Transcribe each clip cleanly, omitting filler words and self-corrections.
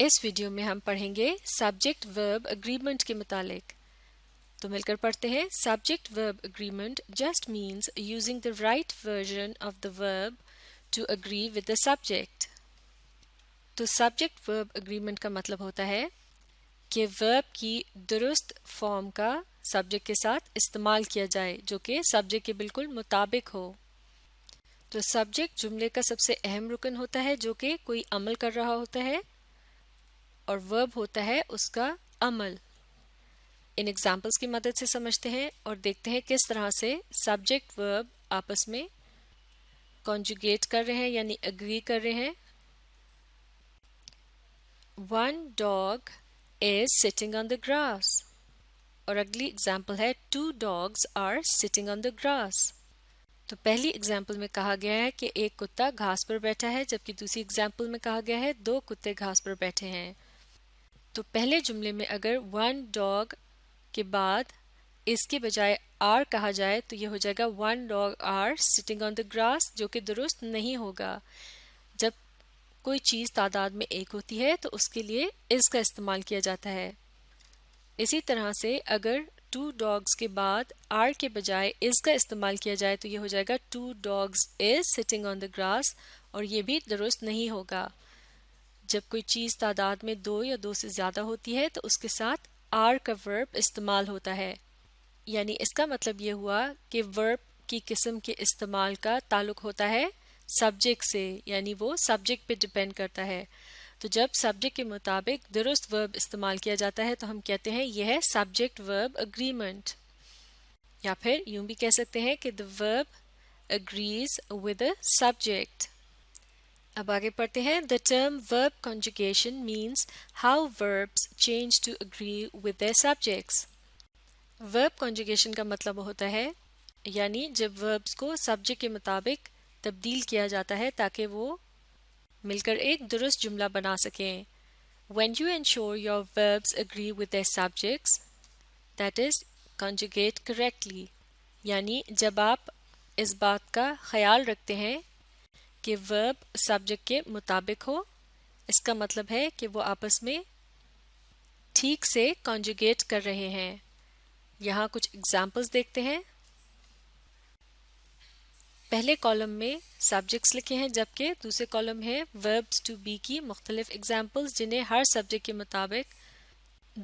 اس video میں ہم پڑھیں گے سبجیکٹ ورب اگریمنٹ کے متعلق. تو مل کر پڑھتے ہیں. سبجیکٹ ورب agreement just means using the right version of the verb to agree with the subject. تو سبجیکٹ ورب اگریمنٹ کا مطلب ہوتا ہے کہ ورب کی درست فارم کا سبجیکٹ کے ساتھ استعمال کیا جائے جو کہ سبجیکٹ کے بالکل مطابق ہو. تو سبجیکٹ جملے کا سب سے اہم رکن ہوتا ہے جو کہ کوئی عمل کر رہا ہوتا ہے اور ورب ہوتا ہے اس کا عمل. ان ایگزامپلس کی مدد سے سمجھتے ہیں اور دیکھتے ہیں کس طرح سے سبجیکٹ ورب آپس میں کانجوگیٹ کر رہے ہیں یعنی اگری کر رہے ہیں. One dog is sitting on the grass. اور اگلی ایگزامپل ہے two dogs are sitting on the grass. تو پہلی ایگزامپل میں کہا گیا ہے کہ ایک کتا گھاس پر بیٹھا ہے جبکہ دوسری ایگزامپل میں کہا گیا ہے دو کتے گھاس پر بیٹھے ہیں. تو پہلے جملے میں اگر one dog کے بعد اس کے بجائے are کہا جائے تو یہ ہو جائے گا one dog are sitting on the grass جو کہ درست نہیں ہوگا. جب کوئی چیز تعداد میں ایک ہوتی ہے تو اس کے لیے is کا استعمال کیا جاتا ہے. اسی طرح سے اگر two dogs کے بعد are کے بجائے is کا استعمال کیا جائے تو یہ ہو جائے گا two dogs is sitting on the grass اور یہ بھی درست نہیں ہوگا. جب کوئی چیز تعداد میں دو یا دو سے زیادہ ہوتی ہے تو اس کے ساتھ are کا ورب استعمال ہوتا ہے. یعنی اس کا مطلب یہ ہوا کہ ورب کی قسم کے استعمال کا تعلق ہوتا ہے سبجیکٹ سے یعنی وہ سبجیکٹ پہ ڈیپینڈ کرتا ہے. تو جب سبجیکٹ کے مطابق درست ورب استعمال کیا جاتا ہے تو ہم کہتے ہیں یہ ہے سبجیکٹ ورب اگریمنٹ. یا پھر یوں بھی کہہ سکتے ہیں کہ the verb agrees with the subject. اب آگے پڑھتے ہیں. The term verb conjugation means how verbs change to agree with their subjects. verb conjugation کا مطلب ہوتا ہے یعنی جب verbs کو سبجیکٹ کے مطابق تبدیل کیا جاتا ہے تاکہ وہ مل کر ایک درست جملہ بنا سکیں. When you ensure your verbs agree with their subjects, that is, conjugate correctly. یعنی جب آپ اس بات کا خیال رکھتے ہیں کہ verb سبجیکٹ کے مطابق ہو اس کا مطلب ہے کہ وہ آپس میں ٹھیک سے conjugate کر رہے ہیں. یہاں کچھ ایگزامپلس دیکھتے ہیں. پہلے کالم میں سبجیکٹس لکھے ہیں جبکہ دوسرے کالم ہے verbs to be کی مختلف ایگزامپلس جنہیں ہر سبجیکٹ کے مطابق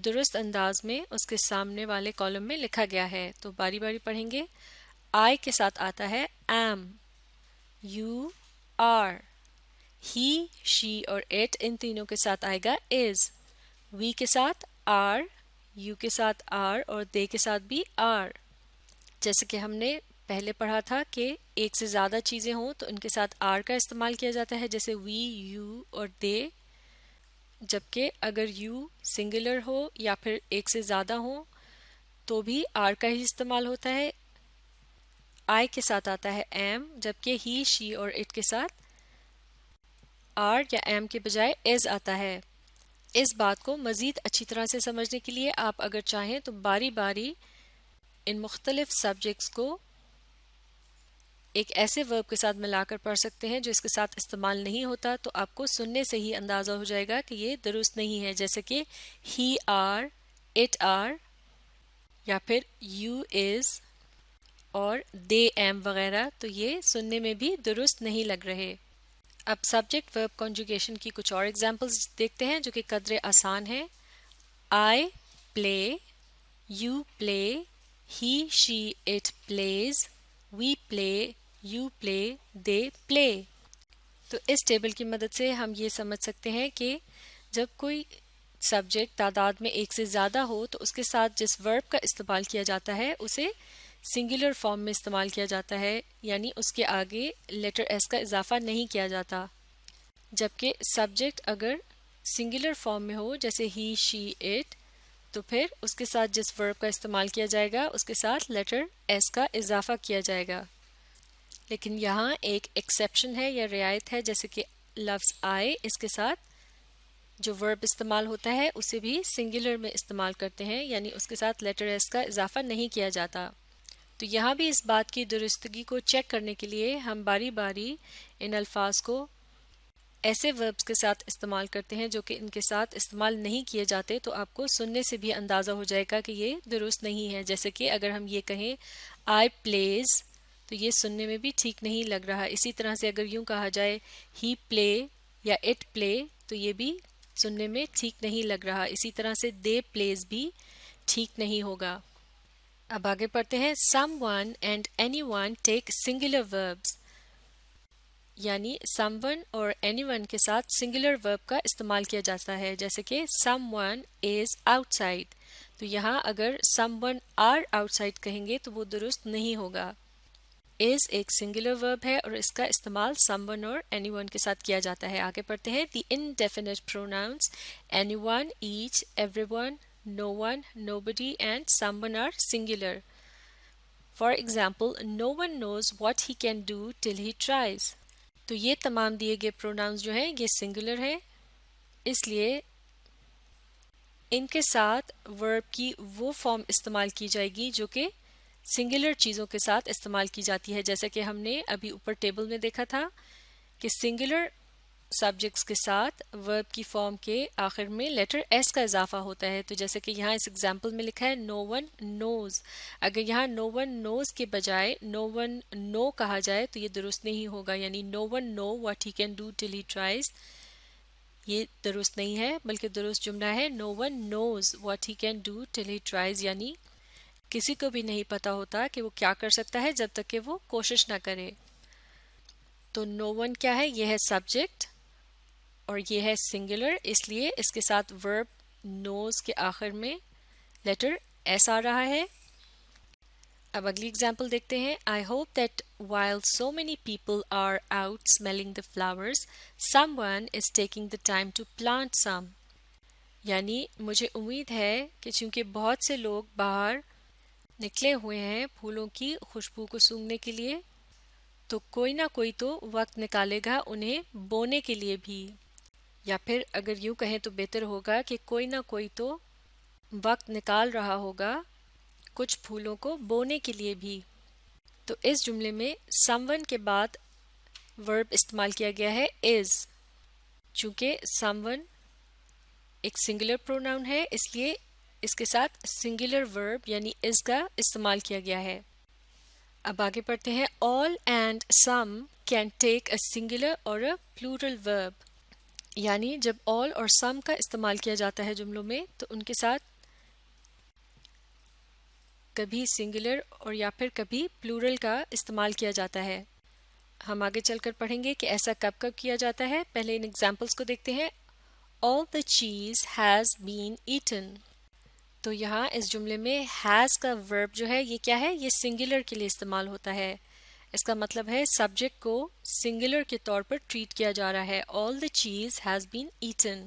درست انداز میں اس کے سامنے والے کالم میں لکھا گیا ہے. تو باری باری پڑھیں گے. I کے ساتھ آتا ہے am, you, are. he, she اور it ان تینوں کے ساتھ آئے گا is. we کے ساتھ are, you کے ساتھ are اور they کے ساتھ بھی are. جیسے کہ ہم نے پہلے پڑھا تھا کہ ایک سے زیادہ چیزیں ہوں تو ان کے ساتھ are کا استعمال کیا جاتا ہے جیسے we, you اور they. جبکہ اگر you سنگولر ہو یا پھر ایک سے زیادہ ہو تو بھی are کا ہی استعمال ہوتا ہے. I کے ساتھ آتا ہے am جبکہ he, she اور it کے ساتھ are یا am کے بجائے is آتا ہے. اس بات کو مزید اچھی طرح سے سمجھنے کے لیے آپ اگر چاہیں تو باری باری ان مختلف سبجیکٹس کو ایک ایسے ورب کے ساتھ ملا کر پڑھ سکتے ہیں جو اس کے ساتھ استعمال نہیں ہوتا تو آپ کو سننے سے ہی اندازہ ہو جائے گا کہ یہ درست نہیں ہے. جیسے کہ he are, it are یا پھر you is اور they am وغیرہ تو یہ سننے میں بھی درست نہیں لگ رہے. اب سبجیکٹ ورب کنجوگیشن کی کچھ اور ایگزامپلس دیکھتے ہیں جو کہ قدرے آسان ہیں. I play, you play, he, she, it plays, we play, you play, they play. تو اس ٹیبل کی مدد سے ہم یہ سمجھ سکتے ہیں کہ جب کوئی سبجیکٹ تعداد میں ایک سے زیادہ ہو تو اس کے ساتھ جس ورب کا استعمال کیا جاتا ہے اسے سنگولر فارم میں استعمال کیا جاتا ہے یعنی اس کے آگے لیٹر ایس کا اضافہ نہیں کیا جاتا. جبکہ سبجیکٹ اگر سنگولر فارم میں ہو جیسے he, she, it تو پھر اس کے ساتھ جس ورب کا استعمال کیا جائے گا اس کے ساتھ لیٹر ایس کا اضافہ کیا جائے گا. لیکن یہاں ایک ایکسیپشن ہے یا رعایت ہے جیسے کہ لفظ I اس کے ساتھ جو ورب استعمال ہوتا ہے اسے بھی سنگولر میں استعمال کرتے ہیں یعنی اس کے ساتھ لیٹر ایس کا اضافہ نہیں کیا جاتا. تو یہاں بھی اس بات کی درستگی کو چیک کرنے کے لیے ہم باری باری ان الفاظ کو ایسے وربس کے ساتھ استعمال کرتے ہیں جو کہ ان کے ساتھ استعمال نہیں کیے جاتے تو آپ کو سننے سے بھی اندازہ ہو جائے گا کہ یہ درست نہیں ہے. جیسے کہ اگر ہم یہ کہیں آئی پلیز تو یہ سننے میں بھی ٹھیک نہیں لگ رہا. اسی طرح سے اگر یوں کہا جائے ہی پلے یا اٹ پلے تو یہ بھی سننے میں ٹھیک نہیں لگ رہا. اسی طرح سے دے پلیز بھی ٹھیک نہیں ہوگا. اب آگے پڑھتے ہیں some one and any one take singular verbs, یعنی سم ون اور اینی ون کے ساتھ سنگولر ورب کا استعمال کیا جاتا ہے. جیسے کہ someone is outside, تو یہاں اگر someone are outside کہیں گے تو وہ درست نہیں ہوگا. از ایک سنگولر ورب ہے اور اس کا استعمال سم ون اور اینی ون کے ساتھ کیا جاتا ہے. آگے پڑھتے ہیں the indefinite pronouns anyone, each, everyone, no one, nobody and someone are singular. For example, no one knows what he can do till he tries. تو یہ تمام دیے گئے پروناؤنس جو ہیں یہ سنگولر ہیں، اس لیے ان کے ساتھ ورب کی وہ فارم استعمال کی جائے گی جو کہ سنگولر چیزوں کے ساتھ استعمال کی جاتی ہے. جیسے کہ ہم نے ابھی اوپر ٹیبل میں دیکھا تھا کہ سنگولر سبجیکٹس کے ساتھ ورب کی فارم کے آخر میں لیٹر ایس کا اضافہ ہوتا ہے. تو جیسے کہ یہاں اس ایگزامپل میں لکھا ہے نو ون نوز، اگر یہاں نو ون نوز کے بجائے نو ون نو کہا جائے تو یہ درست نہیں ہوگا. یعنی no one know what he can do till he tries, یہ درست نہیں ہے، بلکہ درست جملہ ہے no one knows what he can do till he tries, یعنی کسی کو بھی نہیں پتا ہوتا کہ وہ کیا کر سکتا ہے جب تک کہ وہ کوشش نہ کرے. تو نو ون کیا ہے؟ یہ ہے سبجیکٹ اور یہ ہے سنگولر، اس لیے اس کے ساتھ ورب نوز کے آخر میں لیٹر ایس آ رہا ہے. اب اگلی اگزامپل دیکھتے ہیں. I hope that while so many people are out smelling the flowers, someone is taking the time to plant some. یعنی مجھے امید ہے کہ چونکہ بہت سے لوگ باہر نکلے ہوئے ہیں پھولوں کی خوشبو کو سونگھنے کے لیے، تو کوئی نہ کوئی تو وقت نکالے گا انہیں بونے کے لیے بھی. یا پھر اگر یوں کہیں تو بہتر ہوگا کہ کوئی نہ کوئی تو وقت نکال رہا ہوگا کچھ پھولوں کو بونے کے لیے بھی. تو اس جملے میں سم ون کے بعد ورب استعمال کیا گیا ہے از. چونکہ سم ون ایک سنگولر پروناؤن ہے اس لیے اس کے ساتھ سنگولر ورب یعنی از کا استعمال کیا گیا ہے. اب آگے پڑھتے ہیں. all and some can take a singular or a plural verb. یعنی جب all اور some کا استعمال کیا جاتا ہے جملوں میں تو ان کے ساتھ کبھی سنگولر اور یا پھر کبھی پلورل کا استعمال کیا جاتا ہے. ہم آگے چل کر پڑھیں گے کہ ایسا کب کب کیا جاتا ہے. پہلے ان ایگزامپلس کو دیکھتے ہیں. all the cheese has been eaten. تو یہاں اس جملے میں has کا ورب جو ہے یہ کیا ہے؟ یہ سنگولر کے لیے استعمال ہوتا ہے. اس کا مطلب ہے سبجیکٹ کو سنگولر کے طور پر ٹریٹ کیا جا رہا ہے. all the cheese has been eaten.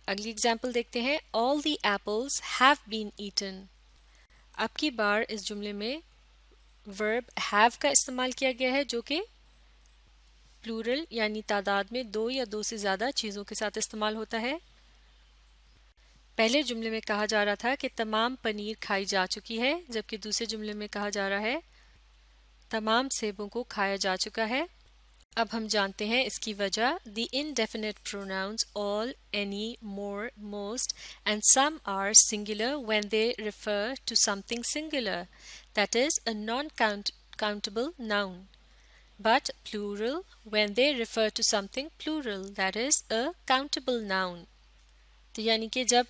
اگلی اگزامپل دیکھتے ہیں. all the apples have been eaten. اب کی بار اس جملے میں ورب have کا استعمال کیا گیا ہے جو کہ پلورل یعنی تعداد میں دو یا دو سے زیادہ چیزوں کے ساتھ استعمال ہوتا ہے. پہلے جملے میں کہا جا رہا تھا کہ تمام پنیر کھائی جا چکی ہے، جبکہ دوسرے جملے میں کہا جا رہا ہے تمام سیبوں کو کھایا جا چکا ہے. اب ہم جانتے ہیں اس کی وجہ. دی indefinite pronouns all, any, more, most and some are singular when they refer to something singular, that is a non-countable noun, but plural when they refer to something plural, that is a countable noun. تو یعنی کہ جب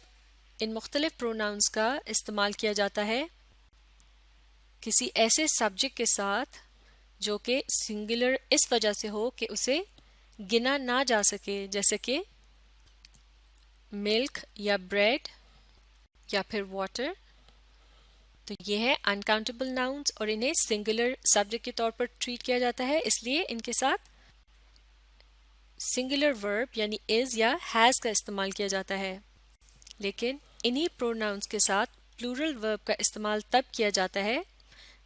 ان مختلف pronouns کا استعمال کیا جاتا ہے کسی ایسے سبجیکٹ کے ساتھ جو کہ سنگولر اس وجہ سے ہو کہ اسے گنا نہ جا سکے، جیسے کہ ملک یا بریڈ یا پھر واٹر، تو یہ ہے انکاؤنٹیبل ناؤنس اور انہیں سنگولر سبجیکٹ کے طور پر ٹریٹ کیا جاتا ہے. اس لیے ان کے ساتھ سنگولر ورب یعنی از یا ہیز کا استعمال کیا جاتا ہے. لیکن انہی پروناؤنس کے ساتھ پلورل ورب کا استعمال تب کیا جاتا ہے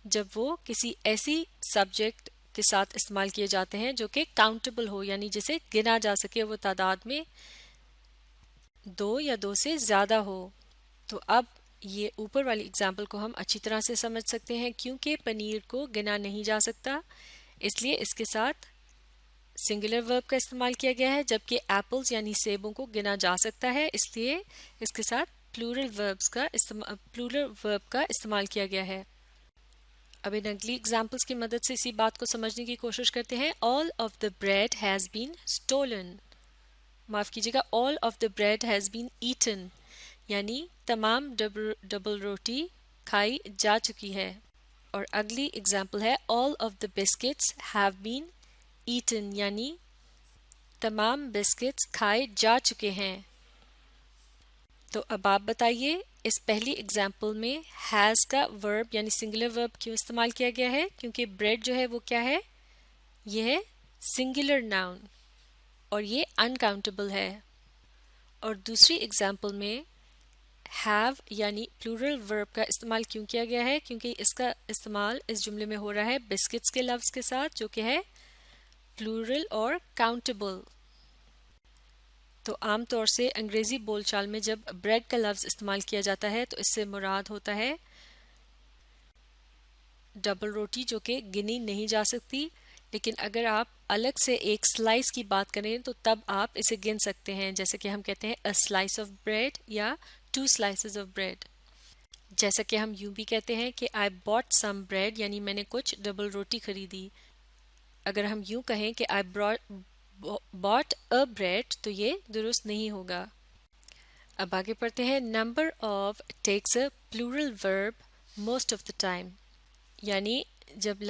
جب وہ کسی ایسی سبجیکٹ کے ساتھ استعمال کیے جاتے ہیں جو کہ کاؤنٹیبل ہو، یعنی جسے گنا جا سکے، وہ تعداد میں دو یا دو سے زیادہ ہو. تو اب یہ اوپر والی اگزامپل کو ہم اچھی طرح سے سمجھ سکتے ہیں. کیونکہ پنیر کو گنا نہیں جا سکتا اس لیے اس کے ساتھ سنگولر ورب کا استعمال کیا گیا ہے، جبکہ ایپلز یعنی سیبوں کو گنا جا سکتا ہے، اس لیے اس کے ساتھ پلورل ورب کا استعمال کیا گیا ہے۔ اب ان اگلی ایگزامپلس کی مدد سے اسی بات کو سمجھنے کی کوشش کرتے ہیں۔ all of the bread has been stolen، معاف کیجیے گا all of the bread has been eaten، یعنی تمام ڈبل روٹی کھائی جا چکی ہے۔ اور اگلی ایگزامپل ہے all of the biscuits have been eaten، یعنی تمام بسکٹس کھائے جا چکے ہیں۔ تو اب آپ بتائیے اس پہلی ایگزامپل میں ہیز کا ورب یعنی سنگولر ورب کیوں استعمال کیا گیا ہے؟ کیونکہ بریڈ جو ہے وہ کیا ہے؟ یہ ہے سنگولر ناؤن اور یہ انکاؤنٹیبل ہے۔ اور دوسری ایگزامپل میں ہیو یعنی پلورل ورب کا استعمال کیوں کیا گیا ہے؟ کیونکہ اس کا استعمال اس جملے میں ہو رہا ہے بسکٹس کے لفظ کے ساتھ، جو کہ ہے پلورل اور کاؤنٹیبل۔ تو عام طور سے انگریزی بول چال میں جب بریڈ کا لفظ استعمال کیا جاتا ہے تو اس سے مراد ہوتا ہے ڈبل روٹی جو کہ گنی نہیں جا سکتی، لیکن اگر آپ الگ سے ایک سلائس کی بات کریں تو تب آپ اسے گن سکتے ہیں، جیسے کہ ہم کہتے ہیں a slice of bread یا 2 slices of bread۔ جیسا کہ ہم یوں بھی کہتے ہیں کہ I bought some bread، یعنی میں نے کچھ ڈبل روٹی خریدی۔ اگر ہم یوں کہیں کہ I bought a bread تو یہ درست نہیں ہوگا۔ اب آگے پڑھتے ہیں number of takes a plural verb most of the time، یعنی جب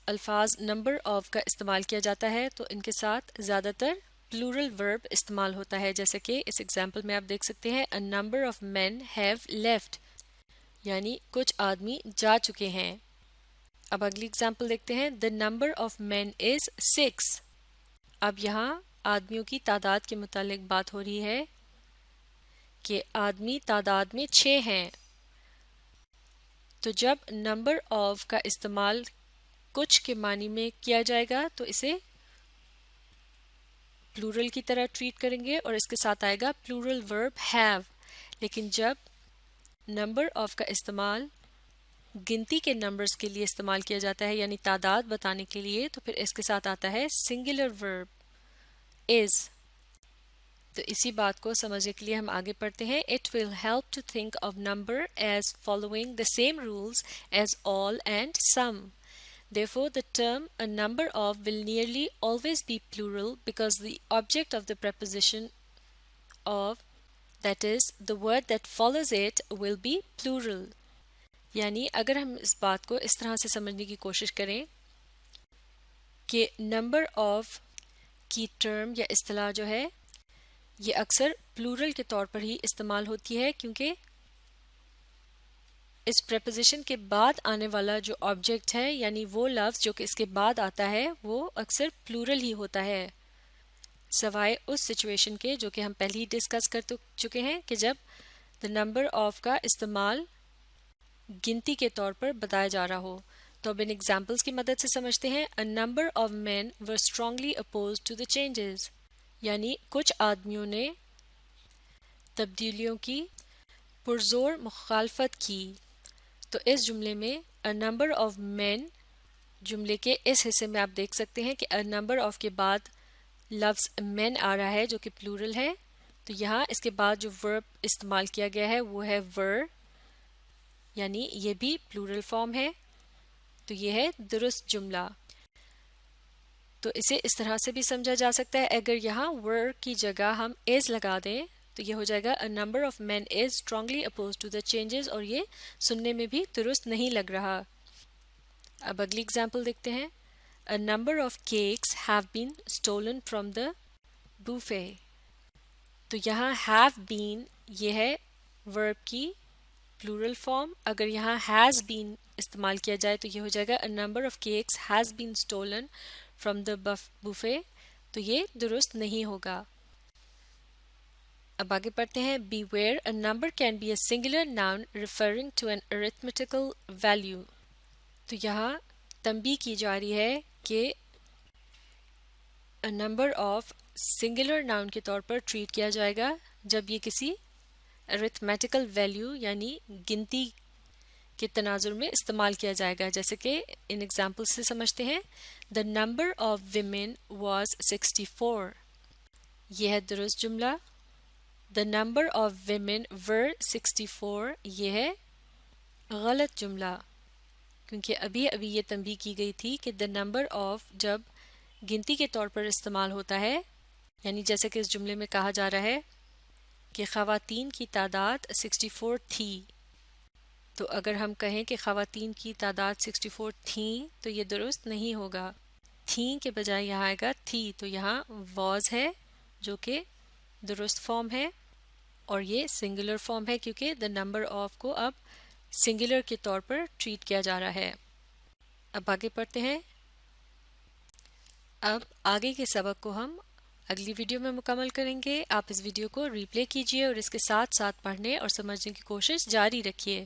الفاظ نمبر آف کا استعمال کیا جاتا ہے تو ان کے ساتھ زیادہ تر پلورل ورب استعمال ہوتا ہے، جیسے کہ اس ایگزامپل میں آپ دیکھ سکتے ہیں a number of men have left، یعنی کچھ آدمی جا چکے ہیں۔ اب اگلی ایگزامپل دیکھتے ہیں the number of men is 6۔ اب یہاں آدمیوں کی تعداد کے متعلق بات ہو رہی ہے کہ آدمی تعداد میں 6 ہیں۔ تو جب نمبر آف کا استعمال کچھ کے معنی میں کیا جائے گا تو اسے پلورل کی طرح ٹریٹ کریں گے اور اس کے ساتھ آئے گا پلورل ورب ہیو۔ لیکن جب نمبر آف کا استعمال گنتی کے نمبرز کے لیے استعمال کیا جاتا ہے یعنی تعداد بتانے کے لیے، تو پھر اس کے ساتھ آتا ہے سنگولر ورب از۔ تو اسی بات کو سمجھنے کے لیے ہم آگے پڑھتے ہیں It will help to think of number as following the same rules as all and some. Therefore, the term a number of will nearly always be plural because the object of the preposition of, that is, the word that follows it, will be plural. یعنی اگر ہم اس بات کو اس طرح سے سمجھنے کی کوشش کریں کہ نمبر آف کی ٹرم یا اصطلاح جو ہے یہ اکثر پلورل کے طور پر ہی استعمال ہوتی ہے، کیونکہ اس پریپوزیشن کے بعد آنے والا جو آبجیکٹ ہے یعنی وہ لفظ جو کہ اس کے بعد آتا ہے وہ اکثر پلورل ہی ہوتا ہے، سوائے اس سچویشن کے جو کہ ہم پہلے ہی ڈسکس کر چکے ہیں کہ جب the number of کا استعمال گنتی کے طور پر بتایا جا رہا ہو۔ تو اب ان ایگزامپلس کی مدد سے سمجھتے ہیں a number of men were strongly opposed to the changes، یعنی کچھ آدمیوں نے تبدیلیوں کی پرزور مخالفت کی۔ تو اس جملے میں a number of men جملے کے اس حصے میں آپ دیکھ سکتے ہیں کہ a number of کے بعد لفظ men آ رہا ہے جو کہ پلورل ہے، تو یہاں اس کے بعد جو verb استعمال کیا گیا ہے وہ ہے were، یعنی یہ بھی پلورل فارم ہے، تو یہ ہے درست جملہ۔ تو اسے اس طرح سے بھی سمجھا جا سکتا ہے اگر یہاں were کی جگہ ہم is لگا دیں تو یہ ہو جائے گا a number of men is strongly opposed to the changes، اور یہ سننے میں بھی درست نہیں لگ رہا۔ اب اگلی اگزامپل دیکھتے ہیں a number of cakes have been stolen from the buffet۔ تو یہاں have been یہ ہے verb کی پلورل فارم، اگر یہاں has been استعمال کیا جائے تو یہ ہو جائے گا a number of cakes has been stolen from the buffet، تو یہ درست نہیں ہوگا۔ اب آگے پڑھتے ہیں beware a number can be a singular noun referring to an arithmetical value۔ تو یہاں تنبیہ کی جا رہی ہے کہ a number of singular noun کے طور پر ٹریٹ کیا جائے گا جب یہ کسی arithmetical value یعنی گنتی کے تناظر میں استعمال کیا جائے گا، جیسے کہ ان ایگزامپل سے سمجھتے ہیں. The number of women was 64. یہ ہے درست جملہ. The number of women were 64. یہ ہے غلط جملہ، کیونکہ ابھی یہ تنبیہ کی گئی تھی کہ the number of جب گنتی کے طور پر استعمال ہوتا ہے، یعنی جیسے کہ اس جملے میں کہا جا رہا ہے کہ خواتین کی تعداد 64 تھی، تو اگر ہم کہیں کہ خواتین کی تعداد 64 تھیں تو یہ درست نہیں ہوگا. تھیں کے بجائے یہاں آئے گا تھی، تو یہاں واز ہے جو کہ درست فارم ہے، اور یہ سنگولر فارم ہے کیونکہ the number of کو اب سنگولر کے طور پر ٹریٹ کیا جا رہا ہے. اب آگے پڑھتے ہیں. اب آگے کے سبق کو ہم اگلی ویڈیو میں مکمل کریں گے. آپ اس ویڈیو کو ری پلے کیجئے اور اس کے ساتھ ساتھ پڑھنے اور سمجھنے کی کوشش جاری رکھیے.